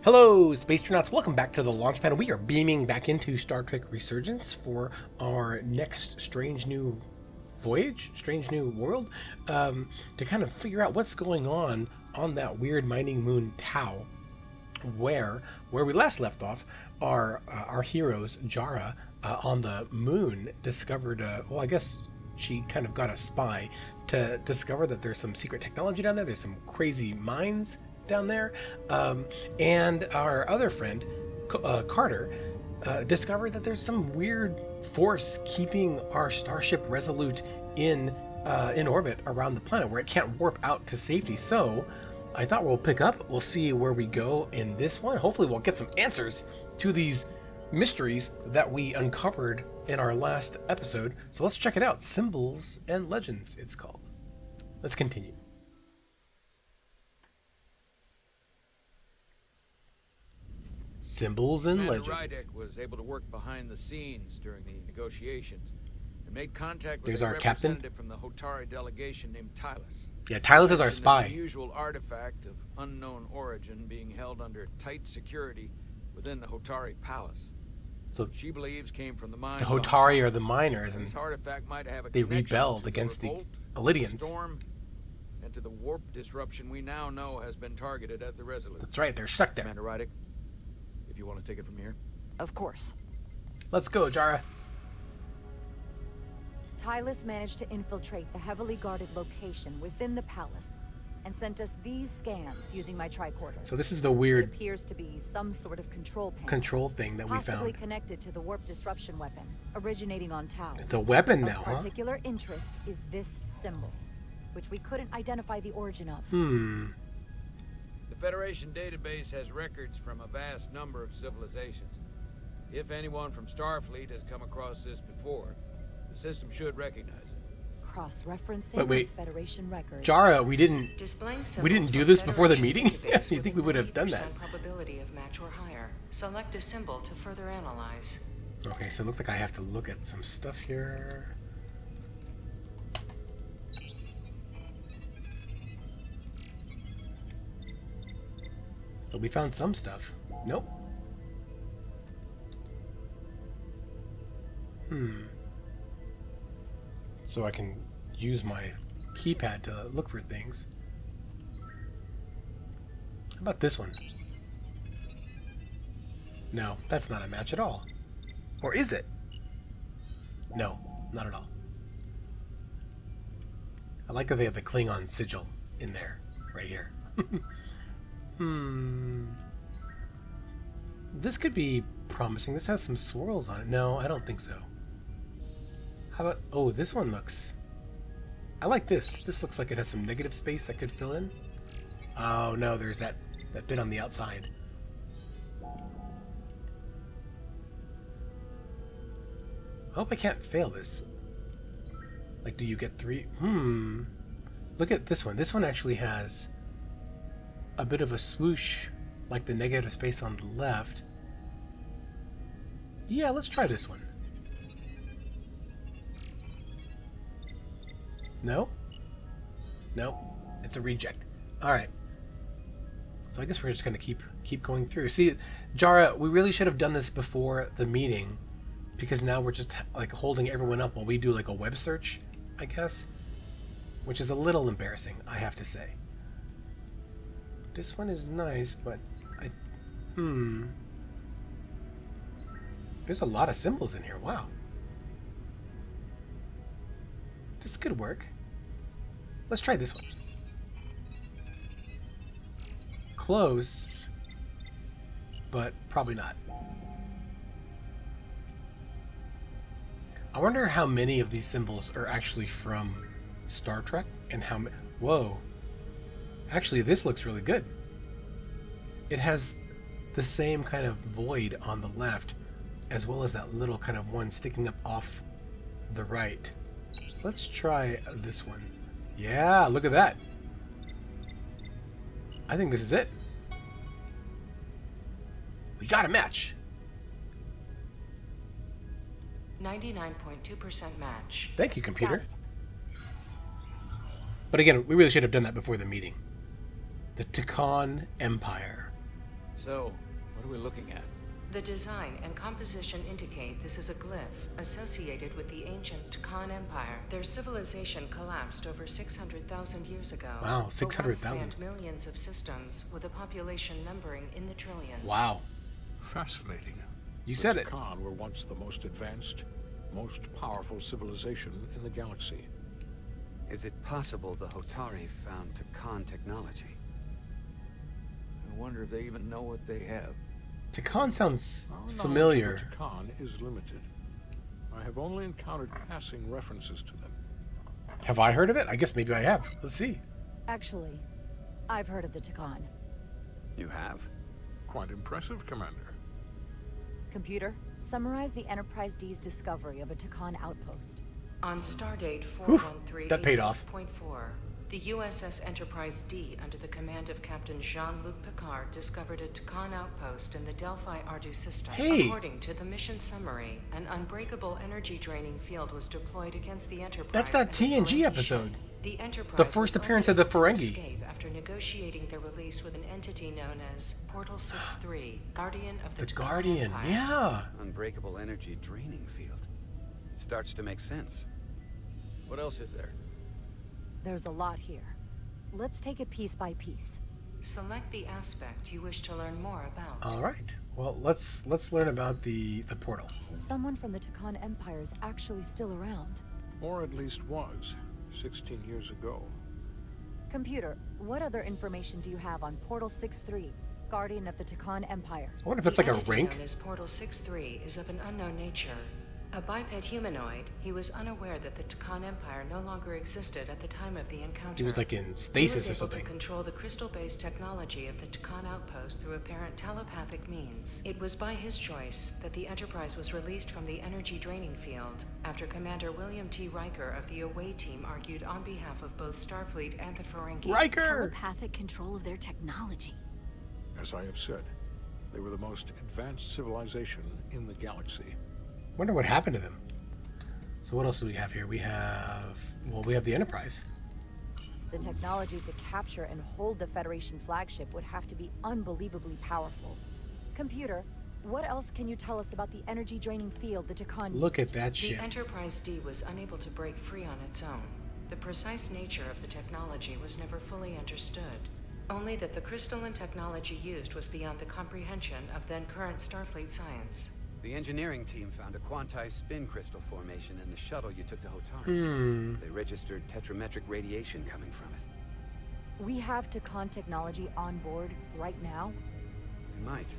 Hello, Spacetronauts. Welcome back to the launch pad. We are beaming back into Star Trek Resurgence for our next strange new voyage, strange new world, to kind of figure out what's going on that weird mining moon Tau, where we last left off. Our heroes, Jara, on the moon, discovered, well, I guess she kind of got a spy to discover that there's some secret technology down there. There's some crazy mines down there, and our other friend Carter discovered that there's some weird force keeping our starship Resolute in orbit around the planet where it can't warp out to safety. So I thought we'll pick up, we'll see where we go in this one. Hopefully we'll get some answers to these mysteries that we uncovered in our last episode. So let's check it out. Symbols and Legends, it's called. Let's continue. Symbols and Legends. Rydek was able to work behind the scenes during the negotiations and made contact There's with our a captain representative from the Hotari delegation named Tylus. Yeah, Tylus is our Mentioned spy. An unusual artifact of unknown origin being held under tight security within the Hotari palace. So she believes came from the mines. The Hotari are the miners, and this artifact might have a they connection rebelled to against the revolt, Illidians. Storm, and to the warp disruption we now know has been targeted at the Resolute. That's right, they're stuck there. Commander Rydek, if you want to take it from here. Of course. Let's go, Jara. Tylus managed to infiltrate the heavily guarded location within the palace and sent us these scans using my tricorder. So this is the weird It appears to be some sort of control thing that we possibly found. connected to the warp disruption weapon originating on Tau. It's a weapon now, Of huh? particular interest is this symbol, which we couldn't identify the origin of. The Federation database has records from a vast number of civilizations. If anyone from Starfleet has come across this before, the system should recognize it. Cross-referencing Wait. Federation records. Jara, we didn't do this before the meeting? You think we would have done that? Probability of match or higher. Select a symbol to further analyze. Okay, so it looks like I have to look at some stuff here. So we found some stuff. Nope. So I can use my keypad to look for things. How about this one? No, that's not a match at all. Or is it? No, not at all. I like that they have the Klingon sigil in there, right here. This could be promising. This has some swirls on it. No, I don't think so. How about... Oh, this one looks... I like this. This looks like it has some negative space that could fill in. Oh, no, there's that bit on the outside. I hope I can't fail this. Like, do you get 3? Look at this one. This one actually has a bit of a swoosh, like the negative space on the left. Yeah, let's try this one. No? No, it's a reject. All right. So I guess we're just gonna keep going through. See, Jara, we really should have done this before the meeting, because now we're just like holding everyone up while we do like a web search, I guess, which is a little embarrassing, I have to say. This one is nice, but there's a lot of symbols in here. Wow. This could work. Let's try this one. Close, but probably not. I wonder how many of these symbols are actually from Star Trek and how many... Whoa. Actually, this looks really good. It has the same kind of void on the left, as well as that little kind of one sticking up off the right. Let's try this one. Yeah, look at that. I think this is it. We got a match. 99.2% match. Thank you, computer. But again, we really should have done that before the meeting. The Takan Empire. So, what are we looking at? The design and composition indicate this is a glyph associated with the ancient Takan Empire. Their civilization collapsed over 600,000 years ago. Wow, but 600,000. once spanned millions of systems with a population numbering in the trillions. Wow. Fascinating. You said it. Takan were once the most advanced, most powerful civilization in the galaxy. Is it possible the Hotari found Takan technology? I wonder if they even know what they have. Takan sounds Our knowledge familiar. of the Takan is limited. I have only encountered passing references to them. Have I heard of it? I guess maybe I have. Let's see. Actually, I've heard of the Takan. You have? Quite impressive, Commander. Computer, summarize the Enterprise D's discovery of a Takan outpost. On Stardate that paid off. 413.4, the USS Enterprise D, under the command of Captain Jean-Luc Picard, discovered a Takan outpost in the Delphi Ardu system. Hey! According to the mission summary, an unbreakable energy-draining field was deployed against the Enterprise. That's that and the TNG Ferengi episode. ship. The Enterprise The first was appearance only of the able to Ferengi. escape after negotiating their release with an entity known as Portal 63, Guardian of the The Takan Guardian, Empire. yeah. Unbreakable energy draining field. It starts to make sense. What else is there? There's a lot here. Let's take it piece by piece. Select the aspect you wish to learn more about. All right. Well, let's learn about the portal. Someone from the Takan Empire is actually still around. Or at least was, 16 years ago. Computer, what other information do you have on Portal 63, Guardian of the Takan Empire? I wonder if it's like a The entity rank. known as Portal 63 is of an unknown nature. A biped humanoid, he was unaware that the Takan Empire no longer existed at the time of the encounter. He was like in He stasis was or able something. to control the crystal-based technology of the Takan outpost through apparent telepathic means. It was by his choice that the Enterprise was released from the energy draining field after Commander William T. Riker of the Away Team argued on behalf of both Starfleet and the Ferengi. Riker! Telepathic control of their technology. As I have said, they were the most advanced civilization in the galaxy. Wonder what happened to them. So what else do we have here? We have the Enterprise. The technology to capture and hold the Federation flagship would have to be unbelievably powerful. Computer, what else can you tell us about the energy-draining field the Takan Look at used? that The ship. Enterprise D was unable to break free on its own. The precise nature of the technology was never fully understood. Only that the crystalline technology used was beyond the comprehension of then current Starfleet science. The engineering team found a quantized spin crystal formation in the shuttle you took to Hotari. They registered tetrametric radiation coming from it. We have Takan technology on board right now? We might.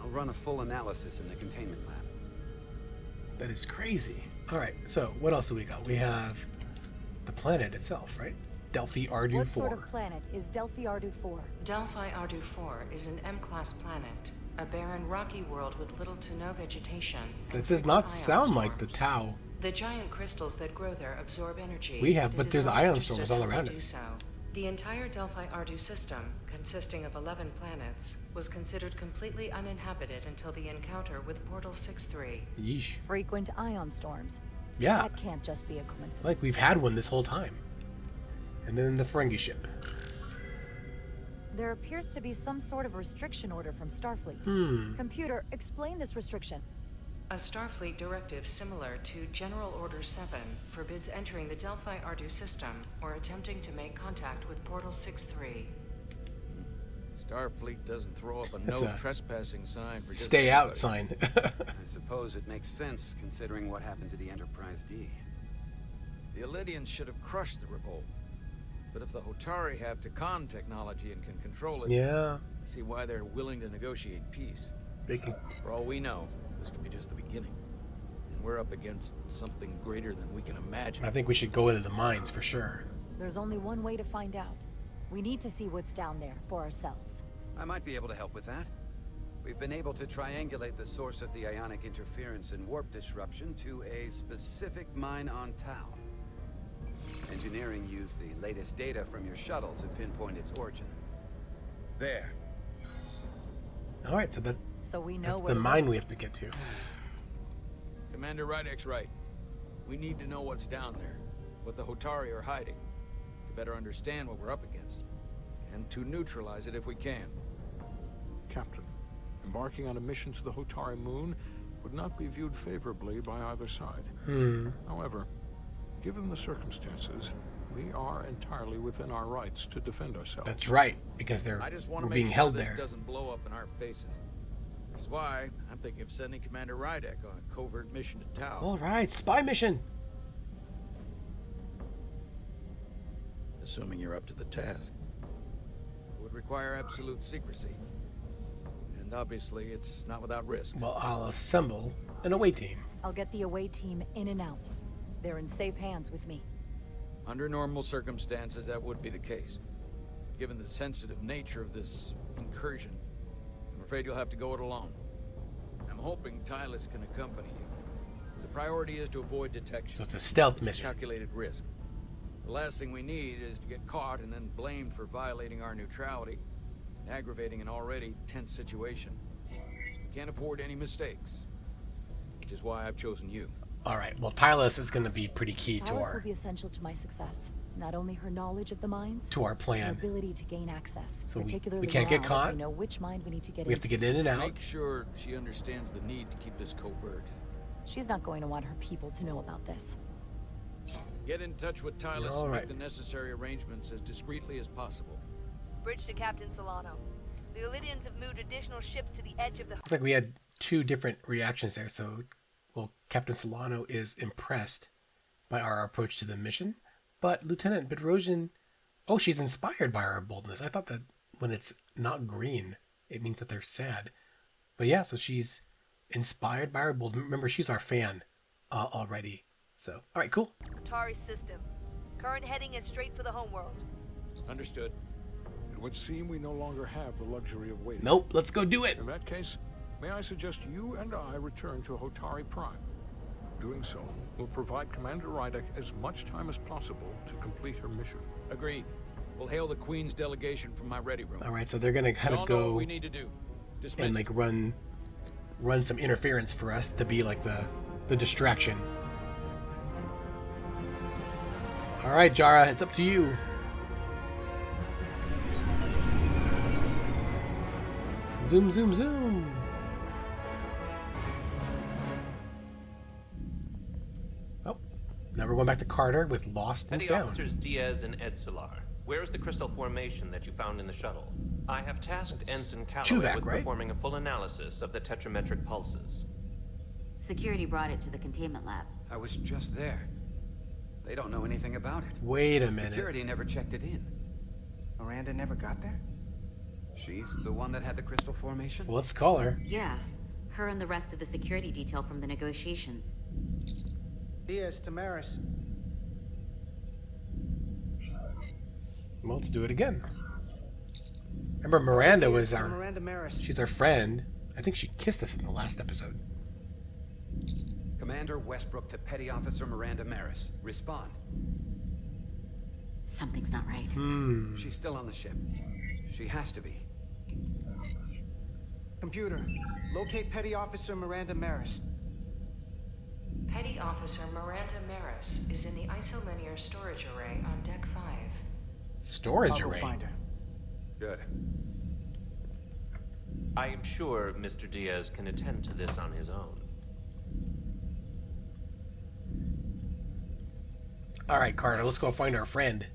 I'll run a full analysis in the containment lab. That is crazy. All right. So what else do we got? We have the planet itself, right? Delphi Ardu 4. What sort of planet is Delphi Ardu 4? Delphi Ardu 4 is an M-class planet, a barren rocky world with little to no vegetation. and That does frequent not ion sound like the storms. Tau. The giant crystals that grow there absorb energy. We have, and it but is there's only ion understood storms all how they around do us. so. The entire Delphi Ardu system, consisting of 11 planets, was considered completely uninhabited until the encounter with Portal 63. Yeesh. Frequent ion storms. Yeah. That can't just be a coincidence. Like we've had one this whole time. And then the Ferengi ship. There appears to be some sort of restriction order from Starfleet. Computer, explain this restriction. A Starfleet directive similar to General Order 7 forbids entering the Delphi Ardu system or attempting to make contact with Portal 63. Starfleet doesn't throw up a That's no a trespassing sign for just Stay out anybody. sign. I suppose it makes sense considering what happened to the Enterprise D. The Elydians should have crushed the revolt. But if the Hotari have Takan technology and can control it, Yeah. I see why they're willing to negotiate peace. They can. For all we know, this could be just the beginning. And we're up against something greater than we can imagine. I think we should go into the mines for sure. There's only one way to find out. We need to see what's down there for ourselves. I might be able to help with that. We've been able to triangulate the source of the ionic interference and warp disruption to a specific mine on Tau. Engineering used the latest data from your shuttle to pinpoint its origin. There. All right, so So we know that's where the to mine go. we have to get to. Commander Rydek's right. We need to know what's down there, what the Hotari are hiding, to better understand what we're up against, and to neutralize it if we can. Captain, embarking on a mission to the Hotari moon would not be viewed favorably by either side. However, given the circumstances, we are entirely within our rights to defend ourselves. That's right, because I just want we're to being make sure held this there. doesn't blow up in our faces. Which is why I'm thinking of sending Commander Rydek on a covert mission to Tau. All right, spy mission. Assuming you're up to the task. It would require absolute secrecy. And obviously, it's not without risk. Well, I'll assemble an away team. I'll get the away team in and out. They're in safe hands with me. Under normal circumstances, that would be the case. Given the sensitive nature of this incursion, I'm afraid you'll have to go it alone. I'm hoping Tylus can accompany you. The priority is to avoid detection. So it's a stealth It's a mission. calculated risk. The last thing we need is to get caught and then blamed for violating our neutrality, aggravating an already tense situation. We can't afford any mistakes, which is why I've chosen you. All right. Well, Tylus is going to be pretty key to Alice will our be essential to my success. Not only her knowledge of the mines, to our her plan. ability to gain access. So particularly we can't get now that caught. We know which mine we need to get We have to into. get in and out. Make sure she understands the need to keep this covert. She's not going to want her people to know about this. Get in touch with Tylus All and right. make the necessary arrangements as discreetly as possible. Bridge to Captain Solano. The Illydians have moved additional ships to the edge of the... Looks like we had two different reactions there. So, well, Captain Solano is impressed by our approach to the mission, but Lieutenant Bedrosian, oh, she's inspired by our boldness. I thought that when it's not green, it means that they're sad. But yeah, so she's inspired by our boldness. Remember, she's our fan already. So, all right, cool. Atari system. Current heading is straight for the homeworld. Understood. It would seem we no longer have the luxury of waiting. Nope, let's go do it. In that case, may I suggest you and I return to Hotari Prime? Doing so will provide Commander Rydek as much time as possible to complete her mission. Agreed. We'll hail the Queen's delegation from my ready room. All right, so they're gonna kind We all of know what go we need to do. Dismiss. and like run some interference for us to be like the distraction. All right, Jara, it's up to you. Zoom, zoom, zoom. Oh, now we're going back to Carter with Lost and Petty Found. Officers Diaz and Edsolar, where is the crystal formation that you found in the shuttle? I have tasked Ensign Calloway Chuvak, with right? performing a full analysis of the tetrametric pulses. Security brought it to the containment lab. I was just there. They don't know anything about it. Wait a minute. Security never checked it in. Miranda never got there? She's the one that had the crystal formation? Well, let's call her. Yeah, her and the rest of the security detail from the negotiations. Diaz, Tamaris. Well, let's do it again. Remember, Miranda was Diaz to our... Miranda Maris. She's our friend. I think she kissed us in the last episode. Commander Westbrook to Petty Officer Miranda Maris. Respond. Something's not right. She's still on the ship. She has to be. Computer, locate Petty Officer Miranda Maris. Petty Officer Miranda Maris is in the isolinear storage array on Deck 5. Storage I'll go array. find her. Good. I am sure Mr. Diaz can attend to this on his own. All right, Carter, let's go find our friend.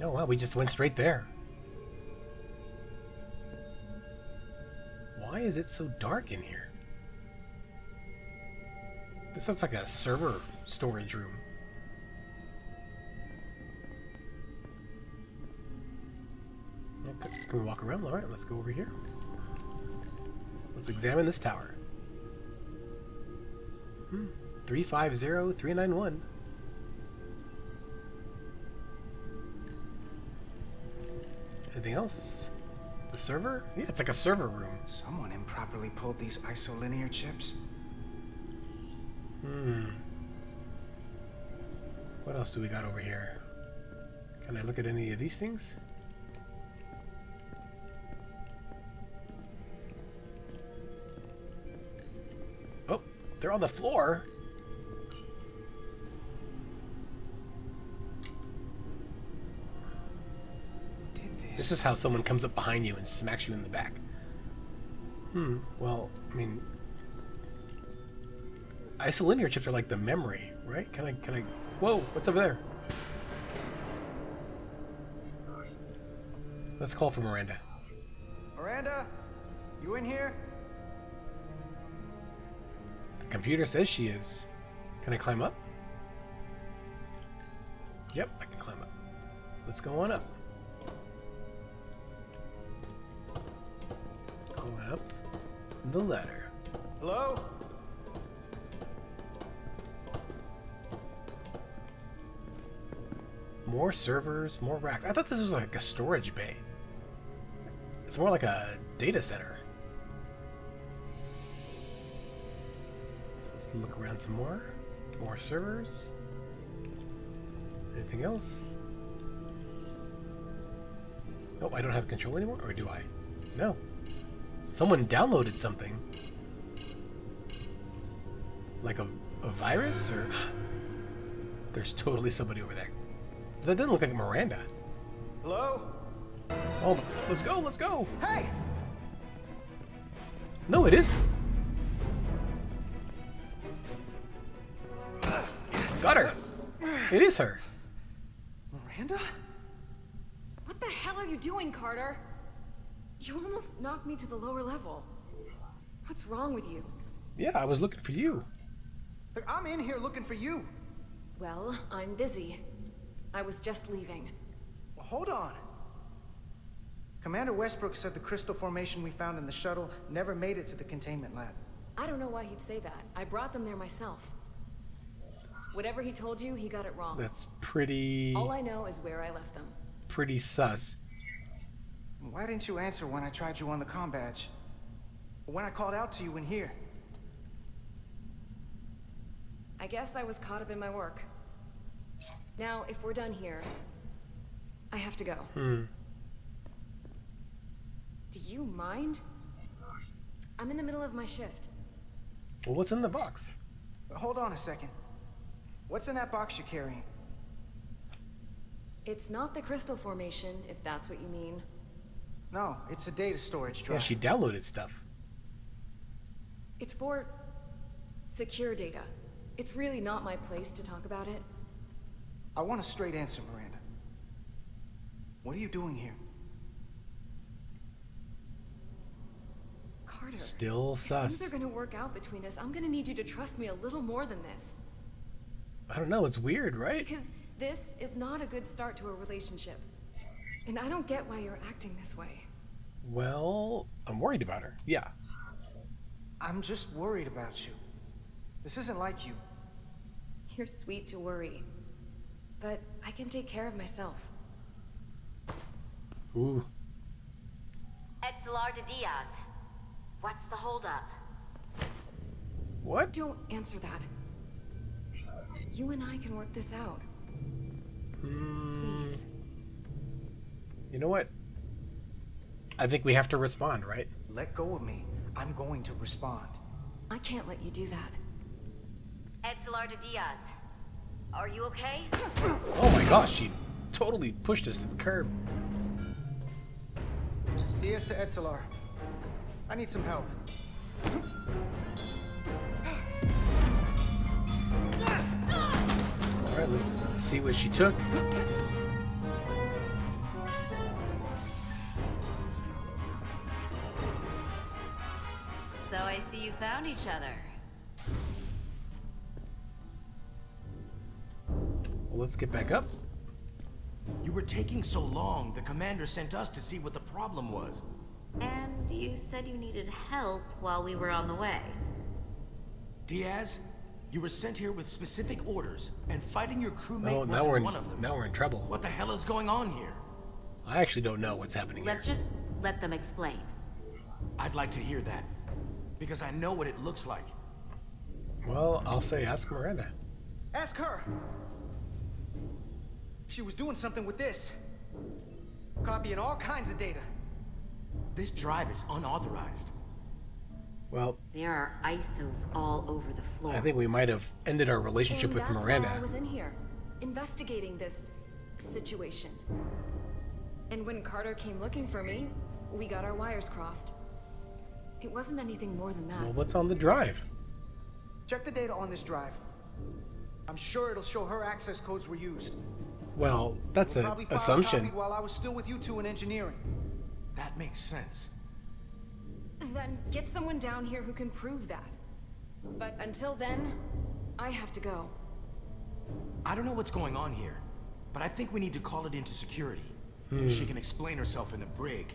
Oh, wow, we just went straight there. Why is it so dark in here? This looks like a server storage room. Okay, can we walk around? All right, let's go over here. Let's examine this tower. 350391. Anything else? The server? Yeah, it's like a server room. Someone improperly pulled these isolinear chips. What else do we got over here? Can I look at any of these things? Oh, they're on the floor. This is how someone comes up behind you and smacks you in the back. Well, I mean, isolinear chips are like the memory, right? Can I? Whoa! What's over there? Let's call for Miranda. Miranda, you in here? The computer says she is. Can I climb up? Yep, I can climb up. Let's go on up. Going up the ladder. Hello? More servers, more racks. I thought this was like a storage bay. It's more like a data center. So let's look around some more. More servers. Anything else? Oh, I don't have control anymore? Or do I? No. Someone downloaded something. Like a virus? Or there's totally somebody over there. That doesn't look like Miranda. Hello? Hold on. Let's go, let's go! Hey! No, it is. Got her. It is her. Miranda? What the hell are you doing, Carter? You almost knocked me to the lower level. What's wrong with you? Yeah, I was looking for you. Look, I'm in here looking for you. Well, I'm busy. I was just leaving. Well, hold on. Commander Westbrook said the crystal formation we found in the shuttle never made it to the containment lab. I don't know why he'd say that. I brought them there myself. Whatever he told you, he got it wrong. That's pretty... All I know is where I left them. pretty sus. Why didn't you answer when I tried you on the comm badge? Or when I called out to you in here? I guess I was caught up in my work. Now, if we're done here, I have to go. Do you mind? I'm in the middle of my shift. Well, what's in the box? Hold on a second. What's in that box you're carrying? It's not the crystal formation, if that's what you mean. No, it's a data storage drive. Yeah, she downloaded stuff. It's for secure data. It's really not my place to talk about it. I want a straight answer, Miranda. What are you doing here? Carter, Still if sus. things are gonna work out between us, I'm gonna need you to trust me a little more than this. I don't know, it's weird, right? Because this is not a good start to a relationship. And I don't get why you're acting this way. Well, I'm worried about her. Yeah. I'm just worried about you. This isn't like you. You're sweet to worry. But I can take care of myself. Ooh. Etzelar de Diaz. What's the holdup? What? Don't answer that. You and I can work this out. Please. You know what? I think we have to respond, right? Let go of me. I'm going to respond. I can't let you do that. Etzelar de Diaz. Are you okay? Oh my gosh, she totally pushed us to the curb. Diaz to Etzelar. I need some help. Alright, let's see what she took. So I see you found each other. Well, let's get back up. You were taking so long, the commander sent us to see what the problem was. And you said you needed help while we were on the way. Diaz, you were sent here with specific orders, and fighting your crewmate Oh, wasn't one of them. now we're in trouble. What the hell is going on here? I actually don't know what's happening Let's here. just let them explain. I'd like to hear that, because I know what it looks like. Well, I'll say ask Miranda. Ask her. She was doing something with this. Copying all kinds of data. This drive is unauthorized. Well, There are ISOs all over the floor. I think we might have ended our relationship And with that's Miranda. why I was in here, investigating this situation. And when Carter came looking for me, we got our wires crossed. It wasn't anything more than that. Well, what's on the drive? Check the data on this drive. I'm sure it'll show her access codes were used. Well, that's an assumption. While I was still with you two in engineering. That makes sense. Then get someone down here who can prove that. But until then, I have to go. I don't know what's going on here, but I think we need to call it into security. She can explain herself in the brig.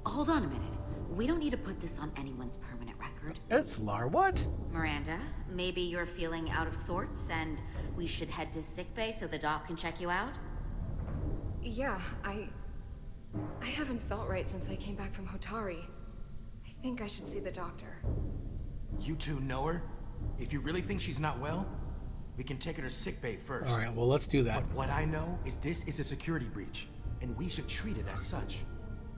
Hold on a minute. We don't need to put this on anyone's permanent record. It's Lar, what? Miranda, maybe you're feeling out of sorts and we should head to sickbay so the doc can check you out? Yeah, I haven't felt right since I came back from Hotari. I think I should see the doctor. You two know her? If you really think she's not well, we can take her to sickbay first. All right, well, let's do that. But what I know is this is a security breach, and we should treat it as such.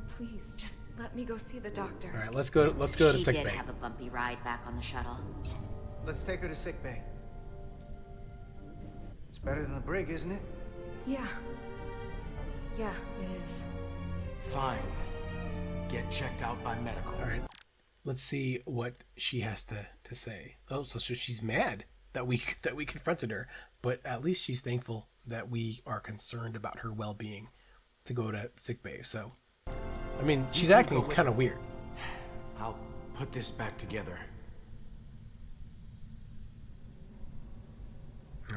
Please, just let me go see the doctor. All right, let's go to She sickbay. did have a bumpy ride back on the shuttle. Let's take her to sickbay. It's better than the brig, isn't it? Yeah. Yeah, it is. Fine. Get checked out by medical. All right, let's see what she has to say. Oh, so she's mad that we confronted her, but at least she's thankful that we are concerned about her well-being to go to sickbay. So, I mean, she's acting kind of weird. I'll put this back together.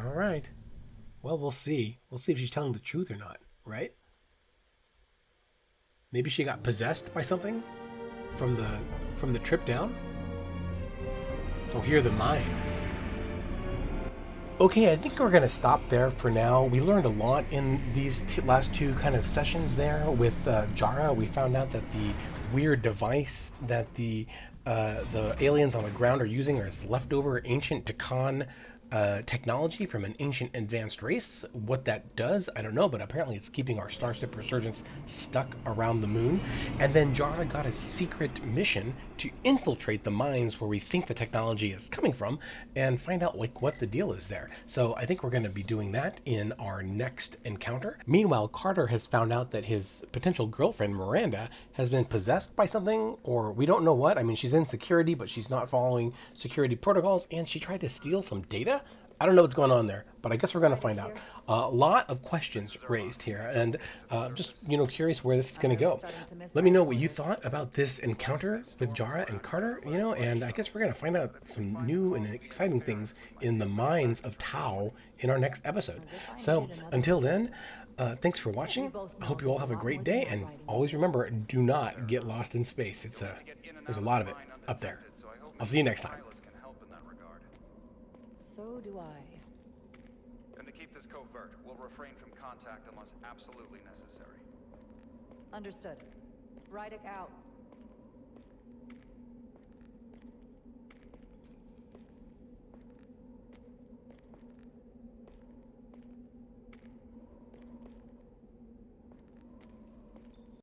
All right. Well, we'll see. We'll see if she's telling the truth or not, right? Maybe she got possessed by something from the trip down. Oh, here are the mines. Okay, I think we're gonna stop there for now. We learned a lot in these last two kind of sessions there with Jara. We found out that the weird device that the aliens on the ground are using is leftover ancient Takan technology from an ancient advanced race. What that does, I don't know, but apparently it's keeping our Starship Resurgence stuck around the moon. And then Jara got a secret mission to infiltrate the mines where we think the technology is coming from and find out like what the deal is there. So I think we're going to be doing that in our next encounter. Meanwhile, Carter has found out that his potential girlfriend, Miranda, has been possessed by something, or we don't know what. I mean, she's in security, but she's not following security protocols, and she tried to steal some data. I don't know what's going on there, but I guess we're going to find out. A lot of questions raised here, and just, curious where this is going to go. Let me know what you thought about this encounter with Jara and Carter, and I guess we're going to find out some new and exciting things in the mines of Tau in our next episode. So until then, thanks for watching. I hope you all have a great day, and always remember, do not get lost in space. There's a lot of it up there. I'll see you next time. So do I. And to keep this covert, we'll refrain from contact unless absolutely necessary. Understood. Rydick out.